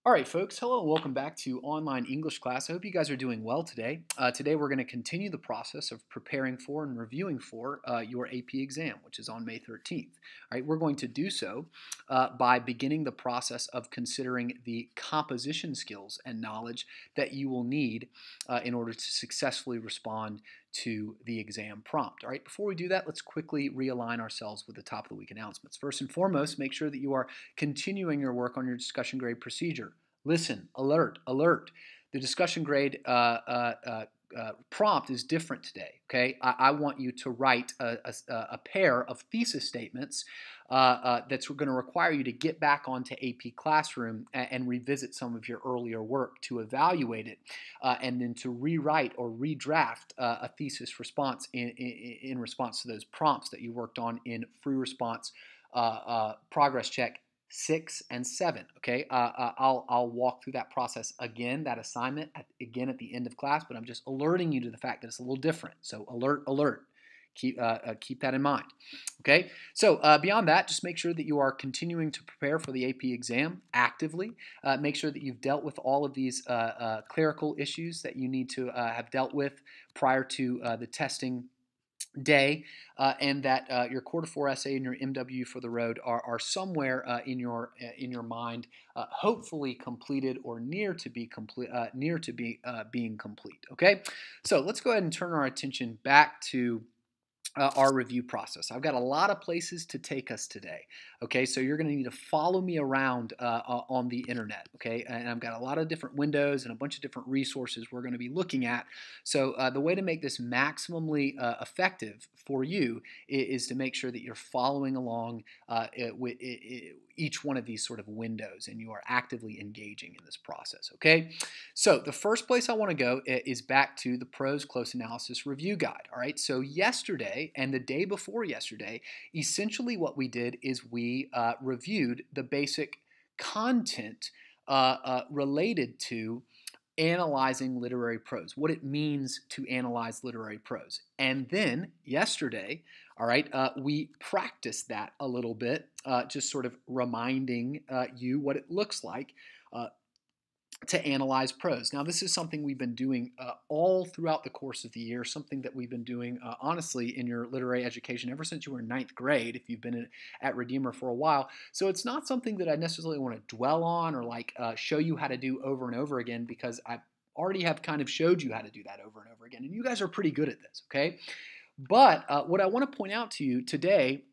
All right, folks. Hello and welcome back to online English class. I hope you guys are doing well today. Today we're going to continue the process of preparing for and reviewing for your AP exam, which is on May 13th. All right, we're going to do so by beginning the process of considering the composition skills and knowledge that you will need in order to successfully respond to the exam prompt. All right, before we do that, let's quickly realign ourselves with the top of the week announcements. First and foremost, make sure that you are continuing your work on your discussion grade procedure. Listen, alert, alert. The discussion grade prompt is different today, okay? I want you to write a pair of thesis statements that's going to require you to get back onto AP Classroom and revisit some of your earlier work to evaluate it and then to rewrite or redraft a thesis response in response to those prompts that you worked on in free response progress check 6 and 7. Okay, I'll walk through that process again, that assignment again at the end of class, but I'm just alerting you to the fact that it's a little different. So alert, alert. Keep that in mind. Okay, so beyond that, just make sure that you are continuing to prepare for the AP exam actively. Make sure that you've dealt with all of these clerical issues that you need to have dealt with prior to the testing day, and that your quarter 4 essay and your MW for the road are somewhere in your mind, hopefully completed or near to be complete, being complete. Okay, so let's go ahead and turn our attention back to our review process. I've got a lot of places to take us today. Okay, so you're going to need to follow me around on the internet. Okay, and I've got a lot of different windows and a bunch of different resources we're going to be looking at. So the way to make this maximally effective for you is to make sure that you're following along with each one of these sort of windows and you are actively engaging in this process. Okay, so the first place I want to go is back to the PROS Close Analysis Review Guide. All right, so yesterday and the day before yesterday, essentially what we did is we reviewed the basic content related to analyzing literary prose, what it means to analyze literary prose. And then yesterday, all right, we practiced that a little bit, just sort of reminding you what it looks like to analyze prose. Now, this is something we've been doing all throughout the course of the year, something that we've been doing, honestly, in your literary education ever since you were in ninth grade, if you've been at Redeemer for a while. So it's not something that I necessarily want to dwell on or like show you how to do over and over again, because I already have kind of showed you how to do that over and over again, and you guys are pretty good at this, okay? But what I want to point out to you today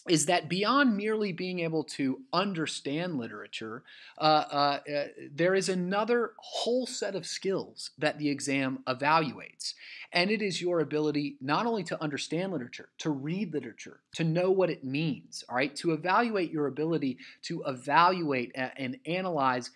is that beyond merely being able to understand literature, there is another whole set of skills that the exam evaluates. And it is your ability not only to understand literature, to read literature, to know what it means, all right, to evaluate your ability to evaluate and analyze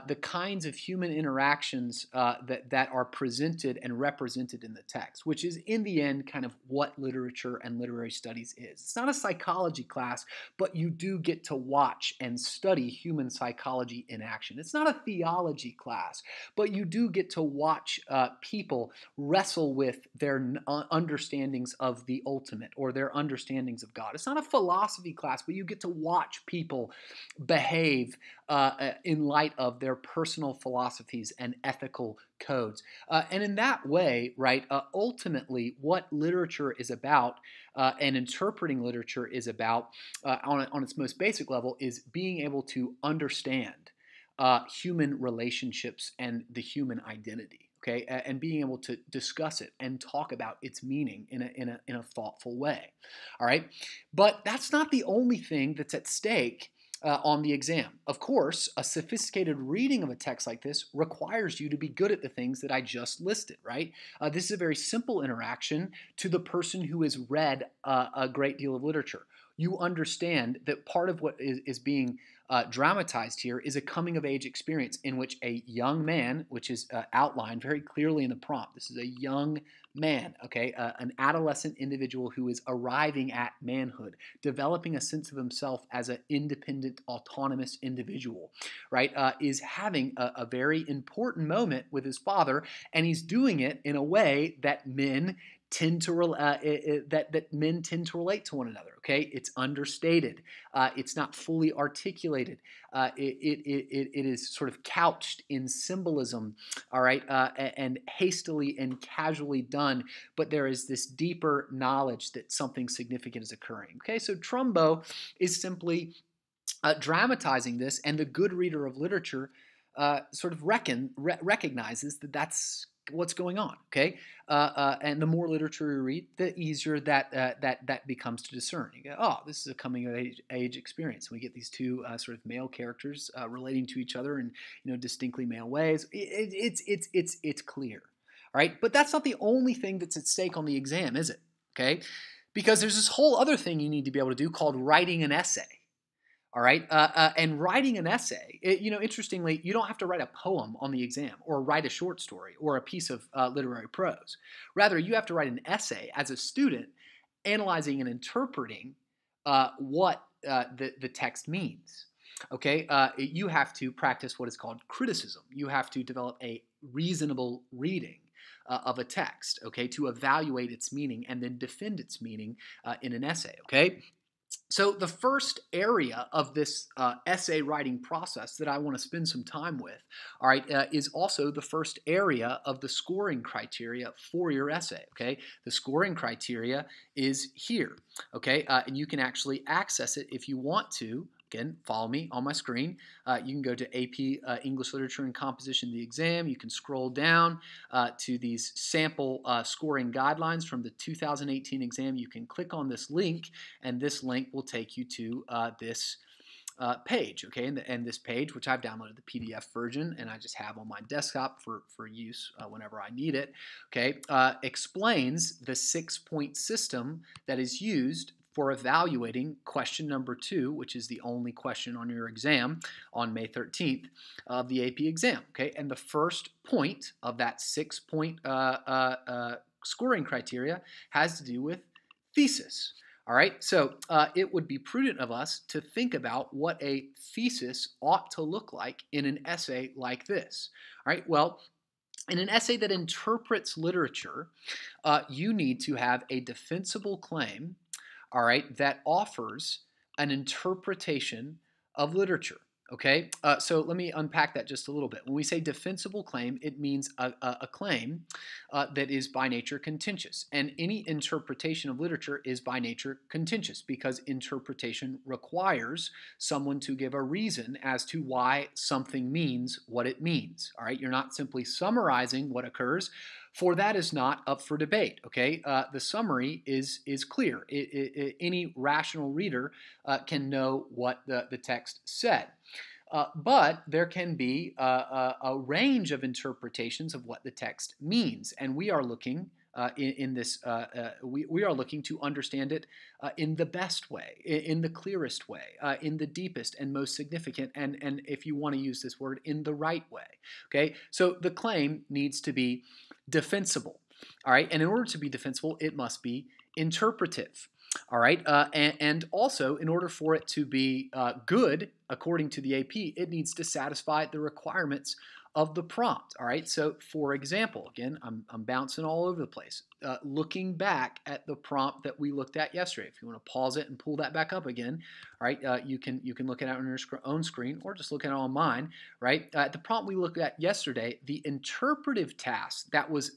the kinds of human interactions that are presented and represented in the text, which is in the end kind of what literature and literary studies is. It's not a psychology class, but you do get to watch and study human psychology in action. It's not a theology class, but you do get to watch people wrestle with their understandings of the ultimate or their understandings of God. It's not a philosophy class, but you get to watch people behave in light of their personal philosophies and ethical codes. And in that way, right, ultimately what literature is about and interpreting literature is about on its most basic level is being able to understand human relationships and the human identity. Okay, and being able to discuss it and talk about its meaning in a thoughtful way. All right, but that's not the only thing that's at stake on the exam. Of course, a sophisticated reading of a text like this requires you to be good at the things that I just listed, right? This is a very simple interaction to the person who has read a great deal of literature. You understand that part of what is being dramatized here is a coming-of-age experience in which a young man, which is outlined very clearly in the prompt, this is a young man, okay, an adolescent individual who is arriving at manhood, developing a sense of himself as an independent, autonomous individual, right, is having a very important moment with his father, and he's doing it in a way that men tend to that men tend to relate to one another. Okay, it's understated. It's not fully articulated. It is sort of couched in symbolism. All right, and hastily and casually done. But there is this deeper knowledge that something significant is occurring. Okay, so Trumbo is simply dramatizing this, and the good reader of literature sort of recognizes that that's what's going on. Okay, and the more literature you read, the easier that becomes to discern. You go, oh, this is a coming of age experience. We get these two sort of male characters relating to each other in distinctly male ways. It's clear. All right, but that's not the only thing that's at stake on the exam, is it? Okay, because there's this whole other thing you need to be able to do called writing an essay. All right, and writing an essay, interestingly, you don't have to write a poem on the exam or write a short story or a piece of literary prose. Rather, you have to write an essay as a student analyzing and interpreting what the text means. Okay, you have to practice what is called criticism. You have to develop a reasonable reading of a text, okay, to evaluate its meaning and then defend its meaning in an essay, okay? So the first area of this essay writing process that I want to spend some time with, all right, is also the first area of the scoring criteria for your essay, okay? The scoring criteria is here, okay? And you can actually access it if you want to. Again, follow me on my screen. You can go to AP English Literature and Composition, the exam. You can scroll down to these sample scoring guidelines from the 2018 exam. You can click on this link, and this link will take you to this page, okay? And this page, which I've downloaded the PDF version, and I just have on my desktop for use whenever I need it, okay, explains the 6-point system that is used for evaluating question number 2, which is the only question on your exam on May 13th of the AP exam. Okay, and the first point of that 6-point scoring criteria has to do with thesis. All right, so it would be prudent of us to think about what a thesis ought to look like in an essay like this. All right, well, in an essay that interprets literature, you need to have a defensible claim, all right, that offers an interpretation of literature. Okay, so let me unpack that just a little bit. When we say defensible claim, it means a claim that is by nature contentious. And any interpretation of literature is by nature contentious because interpretation requires someone to give a reason as to why something means what it means. All right, you're not simply summarizing what occurs, for that is not up for debate. Okay, the summary is clear. Any rational reader can know what the text said. But there can be a range of interpretations of what the text means, and we are looking in this. We are looking to understand it in the best way, in the clearest way, in the deepest and most significant, and if you want to use this word, in the right way. Okay, so the claim needs to be defensible. All right, and in order to be defensible, it must be interpretive. All right, and also in order for it to be good, according to the AP, it needs to satisfy the requirements of the prompt. All right, so for example, again, I'm bouncing all over the place. Looking back at the prompt that we looked at yesterday, if you want to pause it and pull that back up again, all right, you can look at it on your own screen or just look at it on mine. Right, the prompt we looked at yesterday, the interpretive task that was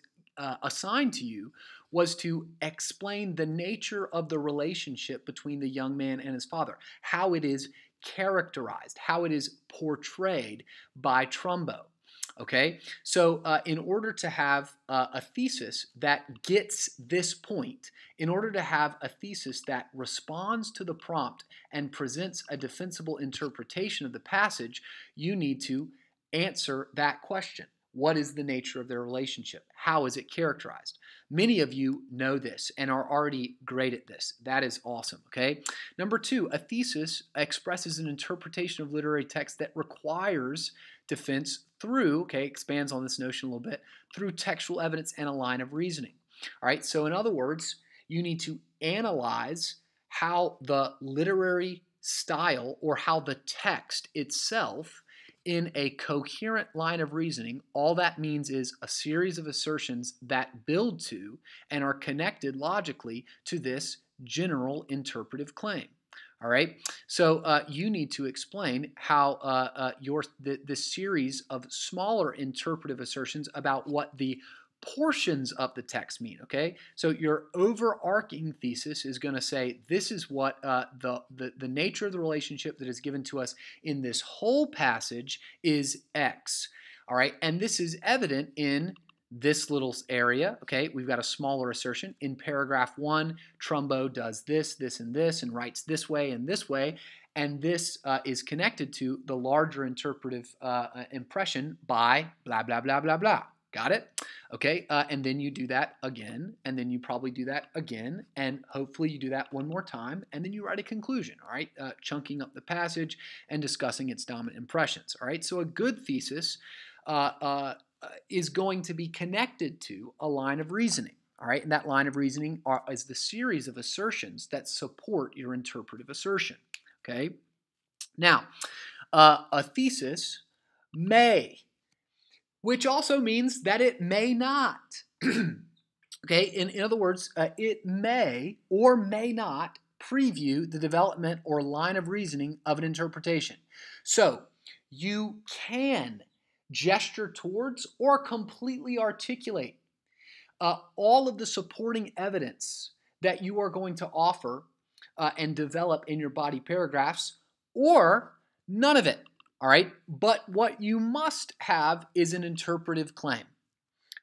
assigned to you was to explain the nature of the relationship between the young man and his father, how it is characterized, how it is portrayed by Trumbo. Okay, so in order to have a thesis that gets this point, in order to have a thesis that responds to the prompt and presents a defensible interpretation of the passage, you need to answer that question. What is the nature of their relationship? How is it characterized? Many of you know this and are already great at this. That is awesome, okay? Number 2, a thesis expresses an interpretation of literary text that requires defense through, okay, expands on this notion a little bit, through textual evidence and a line of reasoning. All right, so in other words, you need to analyze how the literary style or how the text itself in a coherent line of reasoning, all that means is a series of assertions that build to and are connected logically to this general interpretive claim. All right, so you need to explain how this series of smaller interpretive assertions about what the portions of the text mean. Okay, so your overarching thesis is going to say this is what the nature of the relationship that is given to us in this whole passage is X. All right, and this is evident in this little area. Okay, we've got a smaller assertion. In paragraph 1, Trumbo does this, this, and this, and writes this way and this way. And this is connected to the larger interpretive impression by blah, blah, blah, blah, blah. Got it? Okay, and then you do that again, and then you probably do that again, and hopefully you do that one more time, and then you write a conclusion, all right? Chunking up the passage and discussing its dominant impressions, all right? So a good thesis is going to be connected to a line of reasoning, all right? And that line of reasoning is the series of assertions that support your interpretive assertion, okay? Now, a thesis may, which also means that it may not, okay? In other words, it may or may not preview the development or line of reasoning of an interpretation. So you can gesture towards or completely articulate all of the supporting evidence that you are going to offer and develop in your body paragraphs, or none of it, all right? But what you must have is an interpretive claim,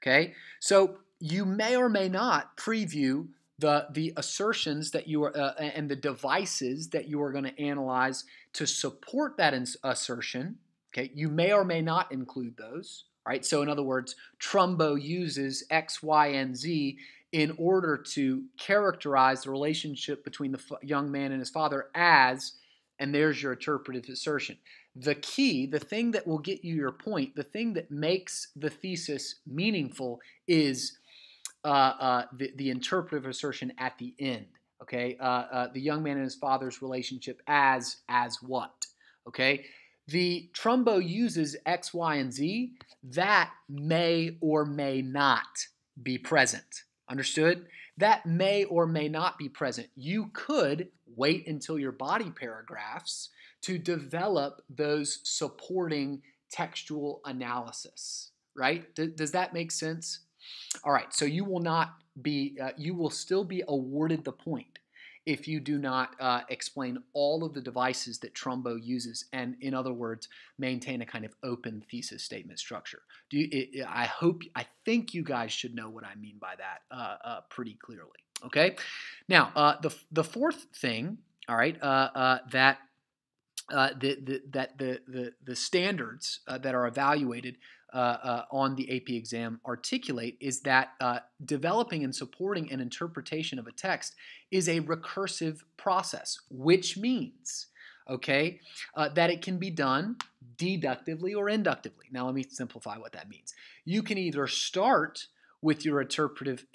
okay? So you may or may not preview the assertions that you are and the devices that you are going to analyze to support that assertion. Okay, you may or may not include those. All right, so in other words, Trumbo uses X, Y, and Z in order to characterize the relationship between the young man and his father as, and there's your interpretive assertion. The key, the thing that will get you your point, the thing that makes the thesis meaningful is the interpretive assertion at the end. Okay, the young man and his father's relationship as what? Okay. The Trumbo uses X, Y, and Z. That may or may not be present. Understood? That may or may not be present. You could wait until your body paragraphs to develop those supporting textual analysis, right? Does that make sense? All right, so you will not be, you will still be awarded the point if you do not explain all of the devices that Trumbo uses, and in other words, maintain a kind of open thesis statement structure. I think you guys should know what I mean by that pretty clearly. Okay, now the fourth thing, all right, that the standards that are evaluated on the AP exam articulate is that developing and supporting an interpretation of a text is a recursive process, which means, okay, that it can be done deductively or inductively. Now, let me simplify what that means. You can either start with your interpretive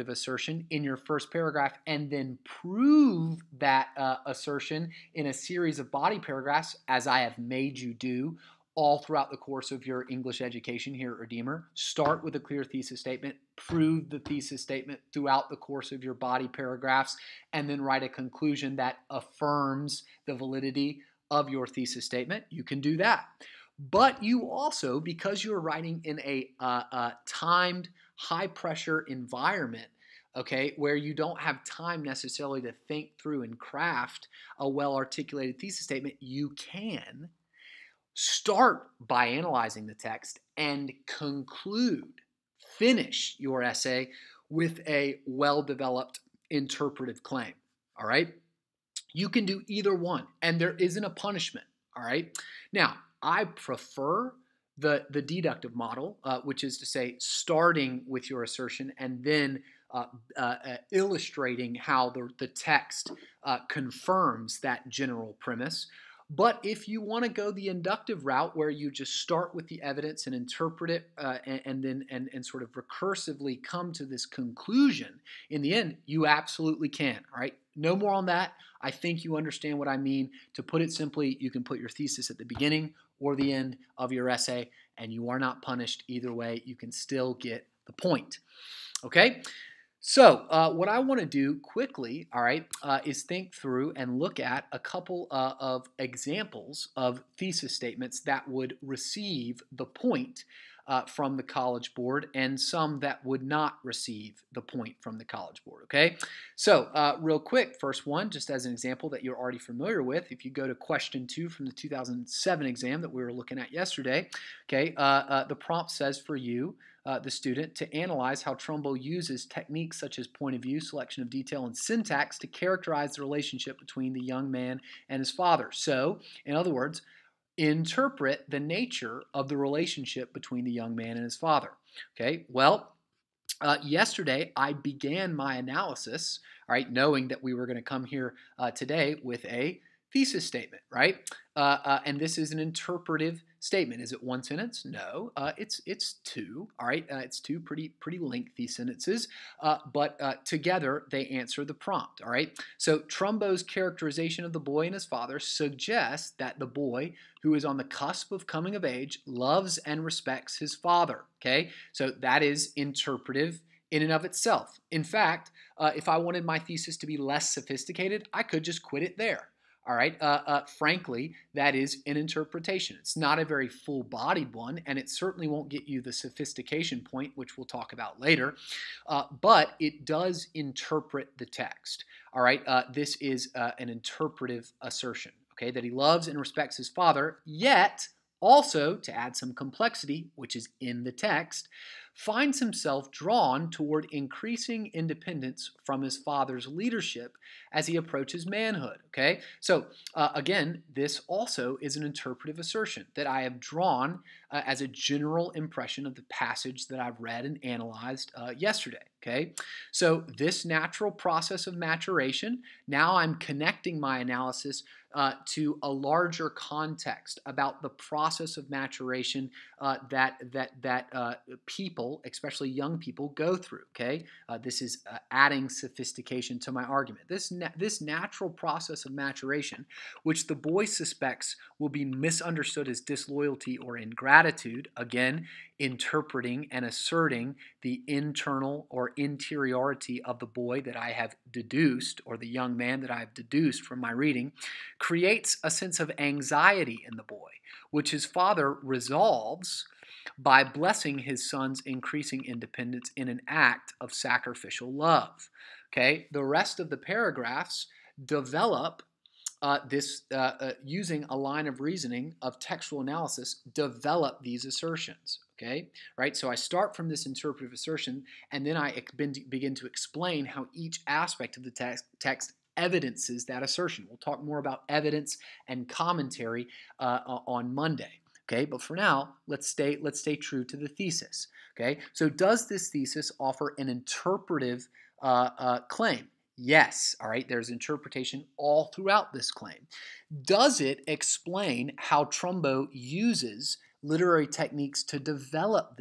assertion in your first paragraph and then prove that assertion in a series of body paragraphs, as I have made you do all throughout the course of your English education here at Redeemer. Start with a clear thesis statement, prove the thesis statement throughout the course of your body paragraphs, and then write a conclusion that affirms the validity of your thesis statement. You can do that. But you also, because you're writing in a timed, high-pressure environment, okay, where you don't have time necessarily to think through and craft a well-articulated thesis statement, you can start by analyzing the text and finish your essay with a well-developed interpretive claim, all right? You can do either one, and there isn't a punishment, all right? Now, I prefer the deductive model, which is to say starting with your assertion and then illustrating how the text confirms that general premise. But if you want to go the inductive route where you just start with the evidence and interpret it and then sort of recursively come to this conclusion in the end, you absolutely can, all right? No more on that. I think you understand what I mean. To put it simply, you can put your thesis at the beginning or the end of your essay, and you are not punished either way. You can still get the point. Okay? So, what I want to do quickly, all right, is think through and look at a couple of examples of thesis statements that would receive the point from the College Board and some that would not receive the point from the College Board, okay? So, real quick, first one, just as an example that you're already familiar with, if you go to question 2 from the 2007 exam that we were looking at yesterday, okay, the prompt says for you, the student, to analyze how Trumbo uses techniques such as point of view, selection of detail, and syntax to characterize the relationship between the young man and his father. So, in other words, interpret the nature of the relationship between the young man and his father. Okay, well, yesterday I began my analysis, all right, knowing that we were going to come here today with a thesis statement, right? And this is an interpretive statement. Is it one sentence? No, it's two. All right, it's two pretty lengthy sentences, but together they answer the prompt. All right. So Trumbo's characterization of the boy and his father suggests that the boy, who is on the cusp of coming of age, loves and respects his father. Okay, so that is interpretive in and of itself. In fact, if I wanted my thesis to be less sophisticated, I could just quit it there. All right. Frankly, that is an interpretation. It's not a very full-bodied one, and it certainly won't get you the sophistication point, which we'll talk about later. But it does interpret the text. All right. This is an interpretive assertion. Okay, that he loves and respects his father, yet also, to add some complexity, which is in the text, finds himself drawn toward increasing independence from his father's leadership as he approaches manhood. Okay, so again, this also is an interpretive assertion that I have drawn as a general impression of the passage that I've read and analyzed yesterday. Okay, so this natural process of maturation, now I'm connecting my analysis to a larger context about the process of maturation that people, especially young people, go through. Okay, this is adding sophistication to my argument. This natural process of maturation, which the boy suspects will be misunderstood as disloyalty or ingratitude, again, interpreting and asserting the internal or interiority of the boy that I have deduced, or the young man that I have deduced from my reading, creates a sense of anxiety in the boy, which his father resolves by blessing his son's increasing independence in an act of sacrificial love. Okay, the rest of the paragraphs develop using a line of reasoning of textual analysis, develop these assertions. Okay, right? So I start from this interpretive assertion, and then I begin to explain how each aspect of the text evidences that assertion. We'll talk more about evidence and commentary on Monday. Okay, but for now, let's stay true to the thesis. Okay, so does this thesis offer an interpretive claim? Yes. All right, there's interpretation all throughout this claim. Does it explain how Trumbo uses literary techniques to develop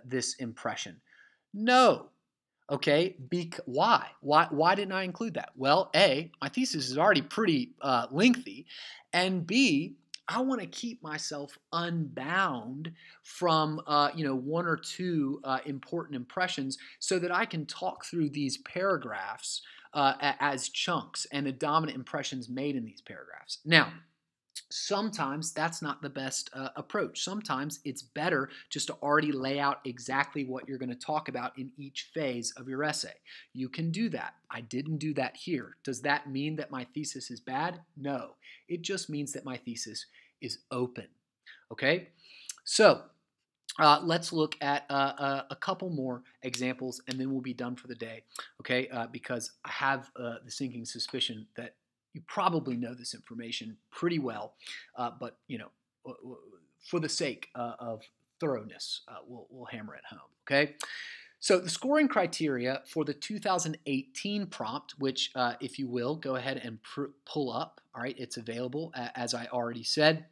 this impression? No. Okay, why? Why didn't I include that? Well, A, my thesis is already pretty lengthy, and B, I want to keep myself unbound from one or two important impressions so that I can talk through these paragraphs as chunks and the dominant impressions made in these paragraphs. Now, sometimes that's not the best approach. Sometimes it's better just to already lay out exactly what you're going to talk about in each phase of your essay. You can do that. I didn't do that here. Does that mean that my thesis is bad? No. It just means that my thesis is open. Okay? So, let's look at a couple more examples, and then we'll be done for the day. Okay? Because I have the sinking suspicion that you probably know this information pretty well, but for the sake of thoroughness, we'll hammer it home. Okay, so the scoring criteria for the 2018 prompt, which, if you will, go ahead and pull up. All right, it's available as I already said.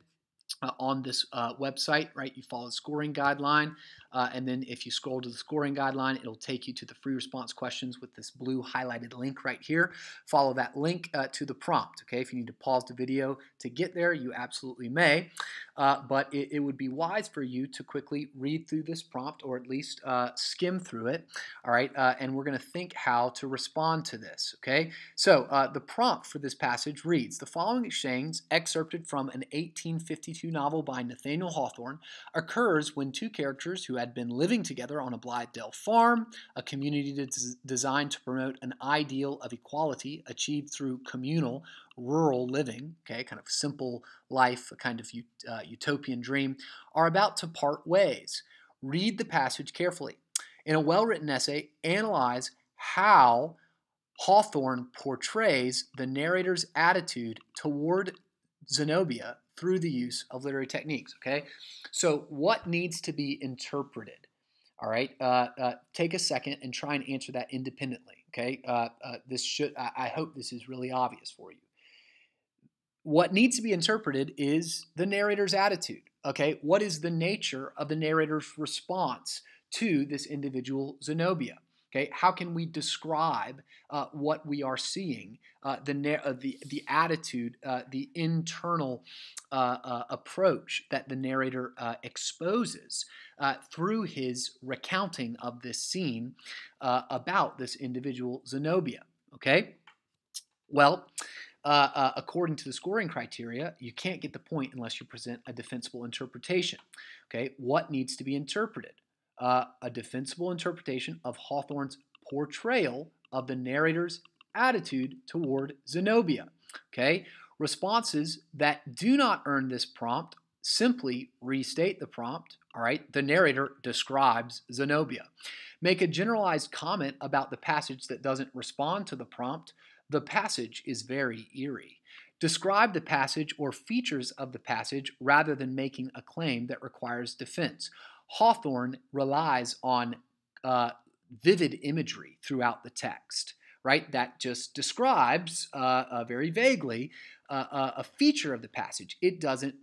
on this website, right? You follow the scoring guideline, and then if you scroll to the scoring guideline, it'll take you to the free response questions with this blue highlighted link right here. Follow that link to the prompt, okay? If you need to pause the video to get there, you absolutely may, but it would be wise for you to quickly read through this prompt, or at least skim through it, all right? And we're going to think how to respond to this, okay? So the prompt for this passage reads, the following exchange, excerpted from an 1852 novel by Nathaniel Hawthorne, occurs when two characters who had been living together on a Blythedale farm, a community designed to promote an ideal of equality achieved through communal rural living, okay, kind of simple life, a kind of utopian dream, are about to part ways. Read the passage carefully. In a well-written essay, analyze how Hawthorne portrays the narrator's attitude toward Zenobia through the use of literary techniques, okay? So what needs to be interpreted? All right, take a second and try and answer that independently, okay? I hope this is really obvious for you. What needs to be interpreted is the narrator's attitude, okay? What is the nature of the narrator's response to this individual Zenobia? Okay, how can we describe what we are seeing, the attitude, the internal approach that the narrator exposes through his recounting of this scene about this individual Zenobia? Okay, well, according to the scoring criteria, you can't get the point unless you present a defensible interpretation. Okay, what needs to be interpreted? A defensible interpretation of Hawthorne's portrayal of the narrator's attitude toward Zenobia. Okay, responses that do not earn this prompt simply restate the prompt. All right, the narrator describes Zenobia. Make a generalized comment about the passage that doesn't respond to the prompt. The passage is very eerie. Describe the passage or features of the passage rather than making a claim that requires defense. Hawthorne relies on vivid imagery throughout the text, right? That just describes very vaguely a feature of the passage. It doesn't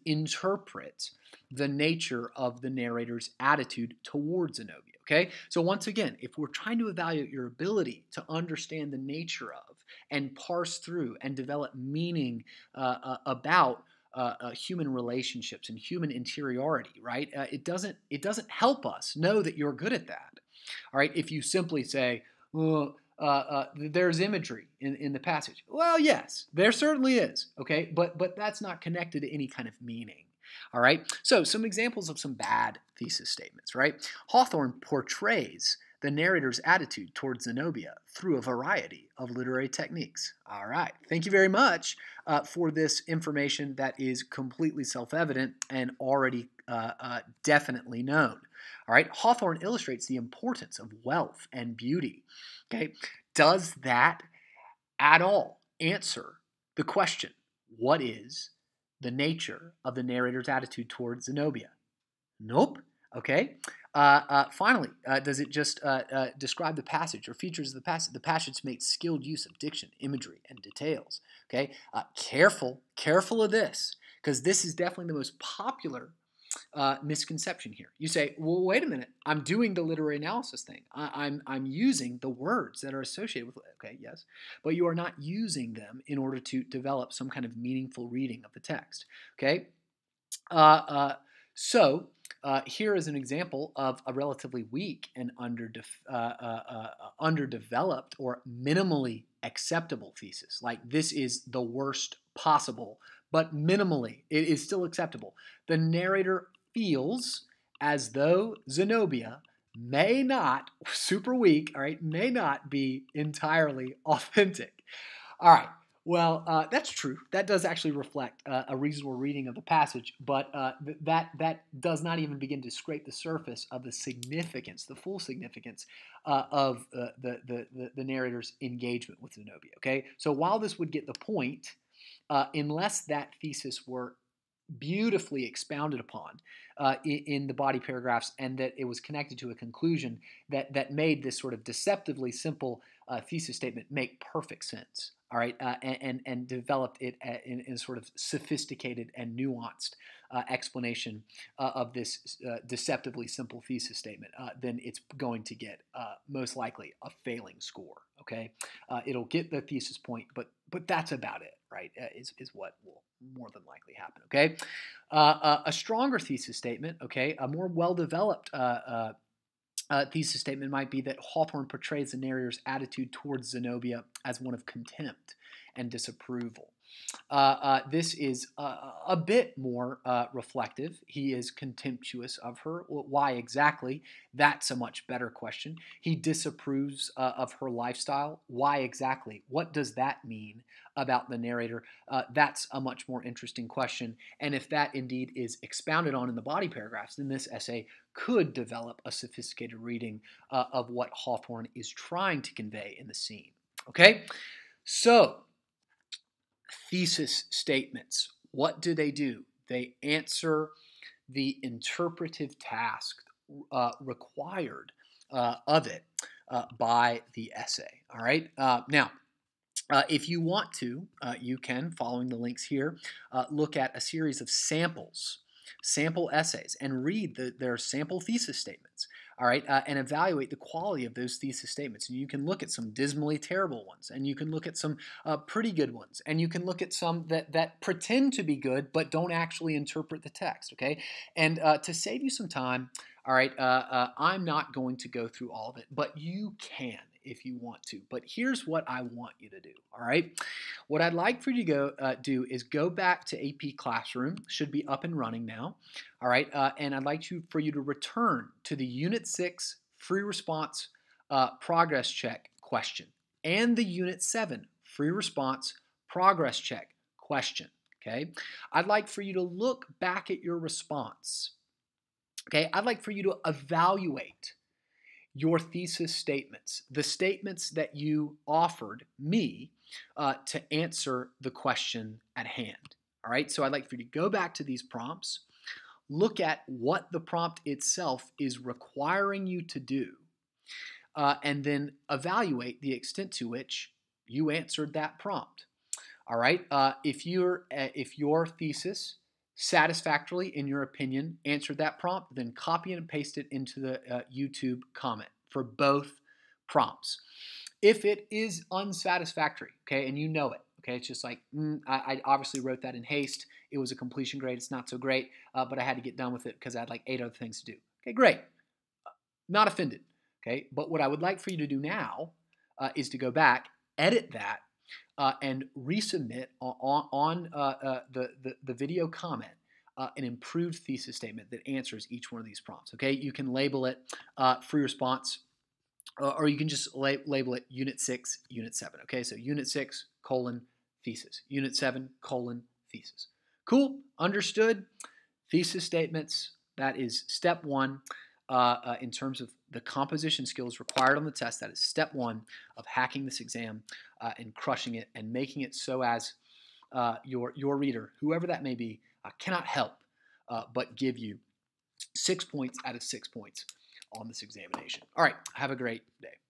interpret the nature of the narrator's attitude towards Zenobia. Okay, so once again, if we're trying to evaluate your ability to understand the nature of and parse through and develop meaning about human relationships and human interiority, right? It doesn't help us know that you're good at that. All right, if you simply say, well, there's imagery in the passage. Well, yes, there certainly is. Okay, but that's not connected to any kind of meaning. All right, so some examples of some bad thesis statements, right? Hawthorne portrays the narrator's attitude towards Zenobia through a variety of literary techniques. All right, thank you very much for this information that is completely self-evident and already definitely known. All right, Hawthorne illustrates the importance of wealth and beauty. Okay, does that at all answer the question, what is the nature of the narrator's attitude towards Zenobia? Nope. Okay. Finally, does it just describe the passage or features of the passage? The passage makes skilled use of diction, imagery, and details. Okay. Careful of this, because this is definitely the most popular misconception here. You say, well, wait a minute, I'm doing the literary analysis thing. I'm using the words that are associated with it. Okay, yes, but you are not using them in order to develop some kind of meaningful reading of the text. Okay, so here is an example of a relatively weak and underdeveloped or minimally acceptable thesis. Like, this is the worst possible, but minimally it is still acceptable. The narrator feels as though Zenobia may not, super weak, all right, may not be entirely authentic. All right, well, that's true. That does actually reflect a reasonable reading of the passage, but that does not even begin to scrape the surface of the significance, the full significance of the narrator's engagement with Zenobia. Okay, so while this would get the point, unless that thesis were beautifully expounded upon in the body paragraphs, and that it was connected to a conclusion that made this sort of deceptively simple thesis statement make perfect sense. all right, and developed it in a sort of sophisticated and nuanced explanation of this deceptively simple thesis statement, then it's going to get most likely a failing score. Okay, it'll get the thesis point, but that's about it, right? Is what will more than likely happen. Okay, a stronger thesis statement, okay, a more well-developed thesis statement might be that Hawthorne portrays the narrator's attitude towards Zenobia as one of contempt and disapproval. This is a bit more reflective. He is contemptuous of her. Why exactly? That's a much better question. He disapproves of her lifestyle. Why exactly? What does that mean about the narrator? That's a much more interesting question. And if that indeed is expounded on in the body paragraphs, then this essay could develop a sophisticated reading of what Hawthorne is trying to convey in the scene. Okay? So, thesis statements. What do? They answer the interpretive task required of it by the essay. All right. Now, if you want to, you can, following the links here, look at a series of sample essays, and read their sample thesis statements. All right, and evaluate the quality of those thesis statements. And you can look at some dismally terrible ones, and you can look at some pretty good ones, and you can look at some that pretend to be good but don't actually interpret the text. Okay, and to save you some time, all right, I'm not going to go through all of it, but you can if you want to. But here's what I want you to do. All right, what I'd like for you to do is go back to AP Classroom. Should be up and running now. All right, and I'd like for you to return to the Unit 6 free response progress check question and the Unit 7 free response progress check question. Okay, I'd like for you to look back at your response. Okay, I'd like for you to evaluate your thesis statements, the statements that you offered me to answer the question at hand. All right, so I'd like for you to go back to these prompts, look at what the prompt itself is requiring you to do, and then evaluate the extent to which you answered that prompt. All right, if your thesis satisfactorily, in your opinion, answered that prompt, then copy and paste it into the YouTube comment for both prompts. If it is unsatisfactory, okay, and you know it, okay, it's just like, I obviously wrote that in haste. It was a completion grade. It's not so great, but I had to get done with it because I had like 8 other things to do. Okay, great. Not offended, okay? But what I would like for you to do now is to go back, edit that, and resubmit on the video comment an improved thesis statement that answers each one of these prompts. Okay, you can label it free response, or you can just label it Unit 6, Unit 7. Okay, so Unit 6 : thesis, Unit 7 : thesis. Cool, understood. Thesis statements. That is step 1. In terms of the composition skills required on the test. That is step 1 of hacking this exam and crushing it and making it so as your reader, whoever that may be, cannot help but give you 6 points out of 6 points on this examination. All right, have a great day.